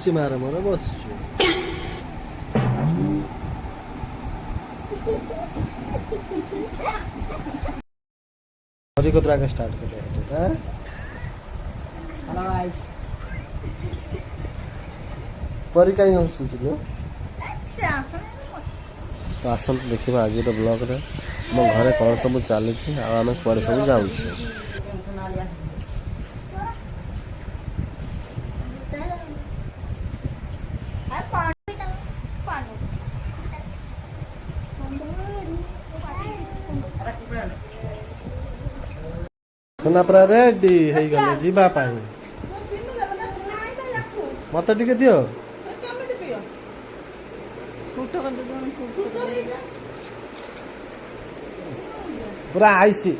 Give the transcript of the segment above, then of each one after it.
ମାର ମୋର ବସିଛୁ ଅଧିକ ଆগে ଷ୍ଟାର୍ଟ କରିବା ପରି କାହିଁ ହସୁଥିଲୁ ତ ଆସନ୍ତୁ ଦେଖିବା ଆଜିର ବ୍ଲଗରେ ମୋ ଘରେ କ'ଣ ସବୁ ଚାଲିଛି ଆଉ ଆମେ କୁଆଡ଼େ ସବୁ ଯାଉଛୁ। सोना पूरा रेडी ହେଇଗଲେ ଯିବା ପାଇଁ ମତେ ଟିକେ ଦିଅ पूरा आइसी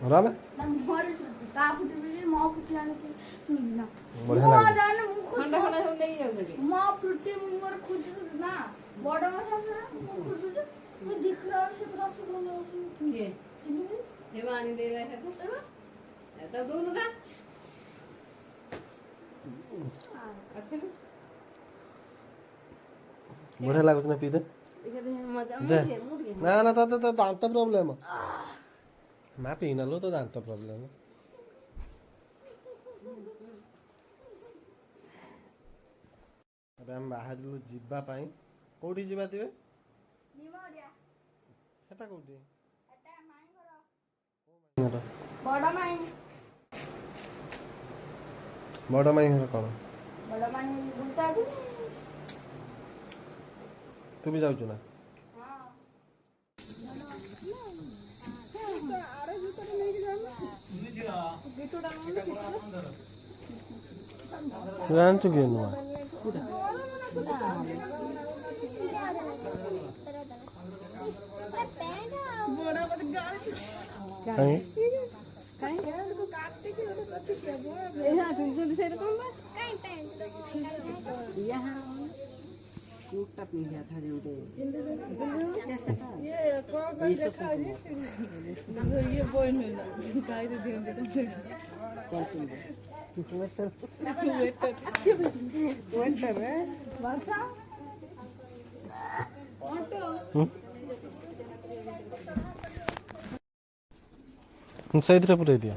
राम बढ़िया लागुच ना पीते ना ना तो दांत प्रॉब्लम ना पी ना लो तो दांत प्रॉब्लम अब हम बाहर जीवा पाई कोठी जीवा दिबे सेटा कोठी बड़ माई घर कौन तू भी जाऊँ ना जानचु कि नुआ कूटा पी गया था जो ये बोल में गाय दे दियो वेटर है वर्षा ऑटो सही तरह पूरे दिया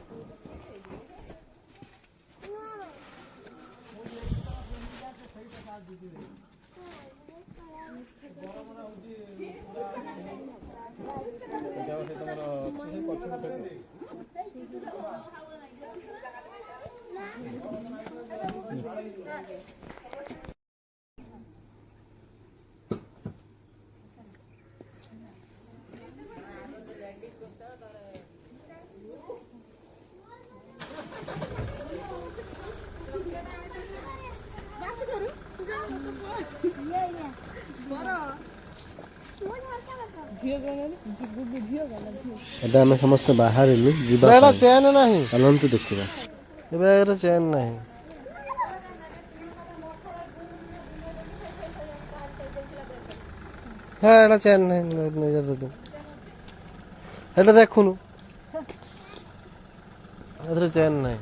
ଏବେ ଆମେ ସମସ୍ତେ ବାହାରିଲୁ ଯିବା ଚେନ୍ ନାହିଁ ଚାଲନ୍ତୁ ଦେଖିବା ଏବେ ଚେନ୍ ନାହିଁ হ্যাঁ এটা চেন নাই নিয়ে যেতে এটা দেখুনু এদের চেন নাই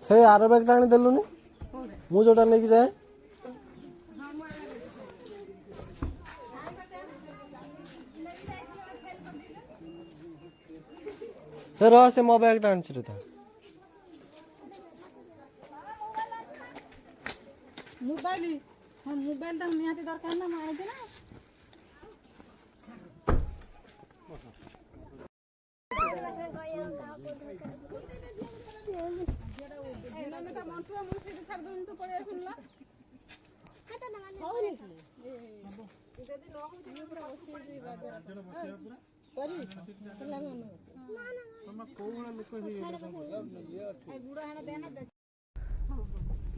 ସେ ଆର ବ୍ୟାଗଟା ଆଣି ଦେଲୁନି ମୁଁ ଯୋଉଟା ନେଇକି ଯାଏ ରହ ସେ ମୋ ବ୍ୟାଗଟା ଆଣିଛି ରେ ତା मोबाइल हाँ मोबाइल तो निहाती दरकार ना माइदे ना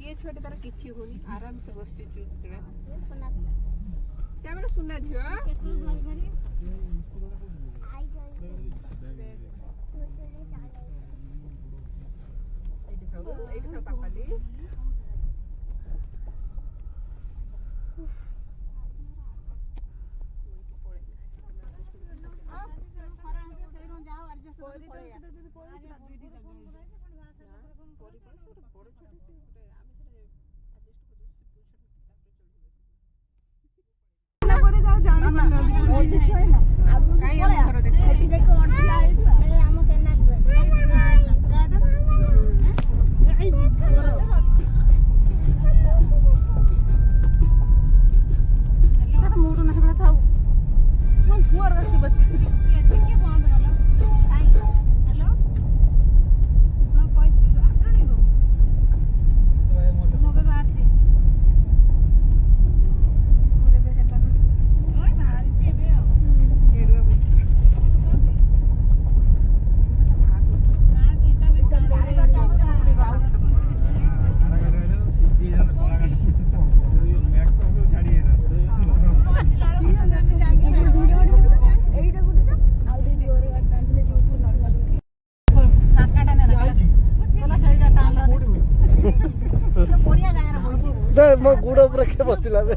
ये छोटे तार किछि होनी आराम से बसती चुप श्यामला सुना झियो एइठो पापाली ମୋ ଗୁଡ ଉପରେ କିଏ ବସିଲା ବେ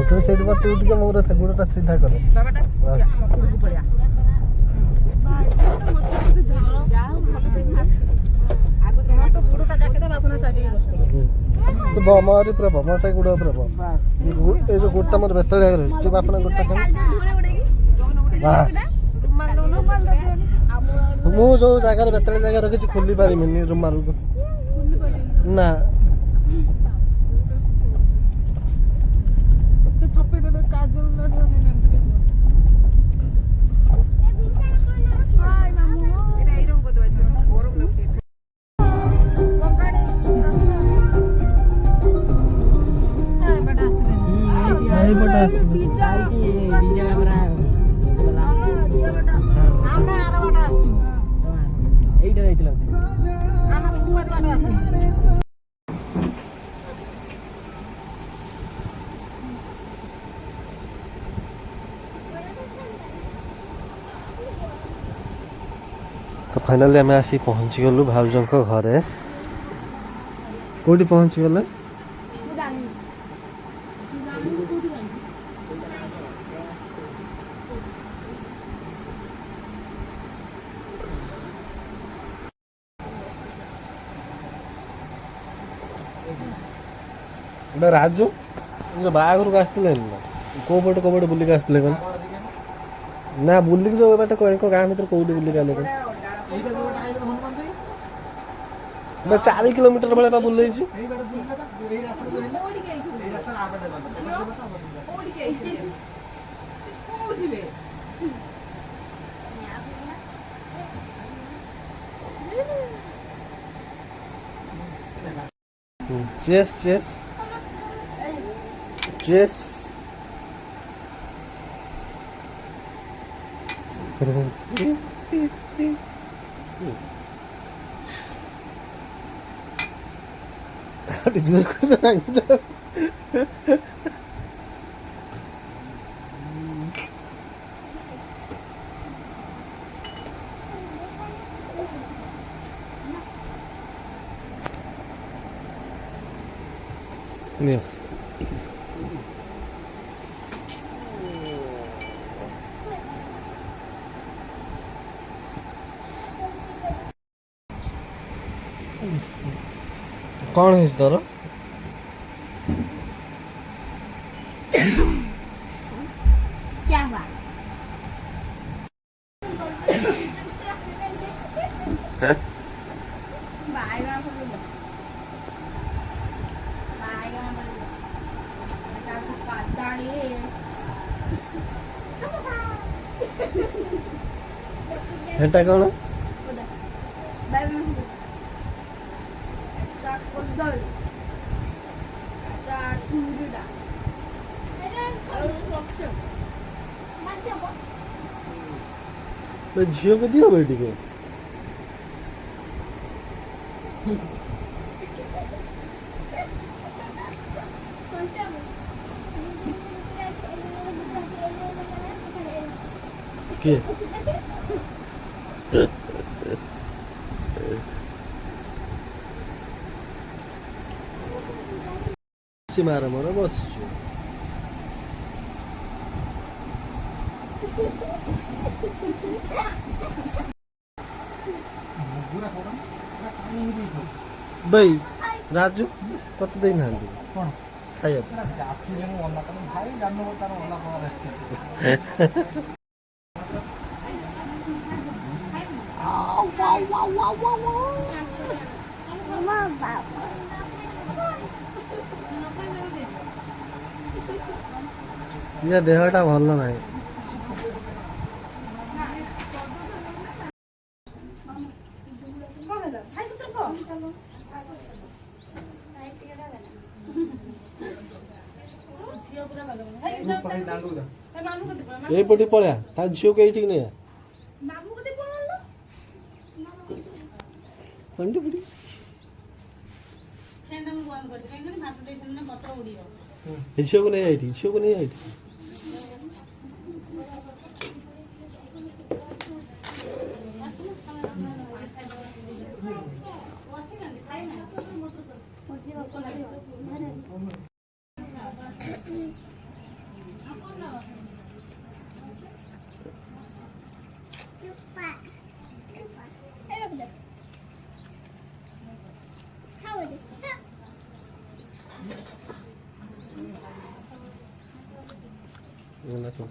ତୁ ସେଇଠି ବସି ଟିକେ ମୋ ଗୁଡଟା ସିଧା କର ଭମାରି ପୁରା ଭମା ସାଇ ଗୁଡ ଉପରେ ଏଇ ଯୋଉ ଗୁଡଟା ମୋର ବେତଳିଆ ରହିଛି ଟିକେ ବାପନା ଗୁଡଟା ମୁଁ ଯୋଉ ଜାଗାରେ ବେତଳି ଜାଗା ରଖିଛି ଖୋଲି ପାରିବିନି ରୁମାଲକୁ ନା तो फाइनाली आम आसी पहुँची गलु भाउजों घरे कौटी पहुँची गले राजू जो बाहर को आसते कौ पटे कौ पटे बुलिक आसते ना बुलिक जो बाटे गाँ भर कौटी बुलिक आले 4 किलोमीटर भाई बुले Cheers, cheers. Cheers. Dijujur ko na lang dyan. Nih. कौन है इस तरह क्या बात हेटा कौन ଝିଅକୁ ଦିଅ ଭାଇ ଟିକେ। କିଏ ମାର ମର ବସିଛୁ। ଭାଇ ରାଜୁ ତତେ ଦେଇନାହାନ୍ତି ଖାଇବାକୁ? ଇଏ ଦେହଟା ଭଲ ନାହିଁ। ଏଇପଟେ ପଳେଆ ତା ଝିଅକୁ ଏଇଠିକି ନେଇ ଝିଅକୁ ନେଇ ଏଇଠି ଝିଅକୁ ନେଇ ଏଇଠି।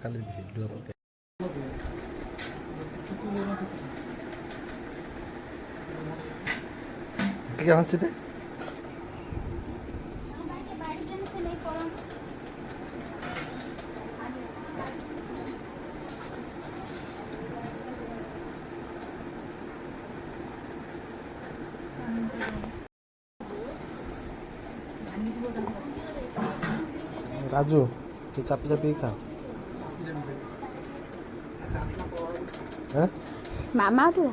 କାଲି ଭିଡ଼ିଓ ଟିକେ ହସିଦେ। ରାଜୁ ତୁ ଚାପି ଚାପି ଖା। ମାମା ତୁ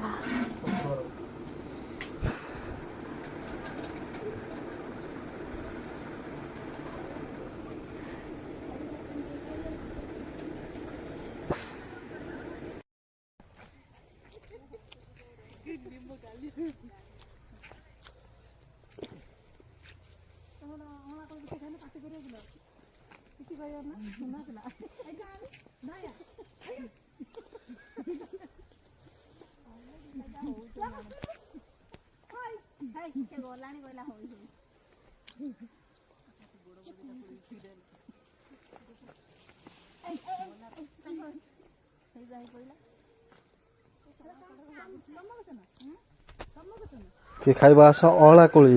କିଏ ଖାଇବା ଆସ ଅଁଳା କୋଳି।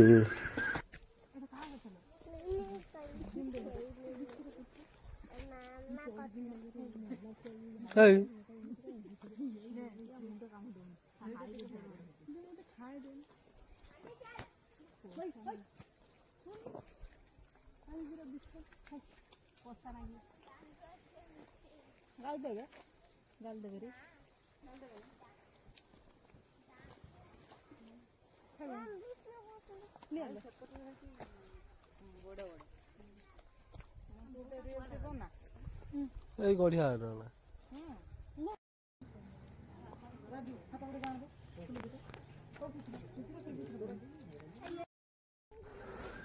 এই গড়িয়া না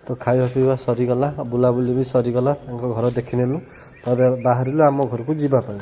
तो खाଇବା ପିଇବା ସରିଗଲା ବୁଲାବୁଲି ବି ସରିଗଲା ତାଙ୍କ ଘର ଦେଖିନେଲୁ ତାପରେ ବାହାରିଲୁ ଆମ ଘରକୁ ଯିବା ପାଇଁ।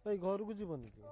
ଭାଇ ଘରକୁ ଯିବନି କି?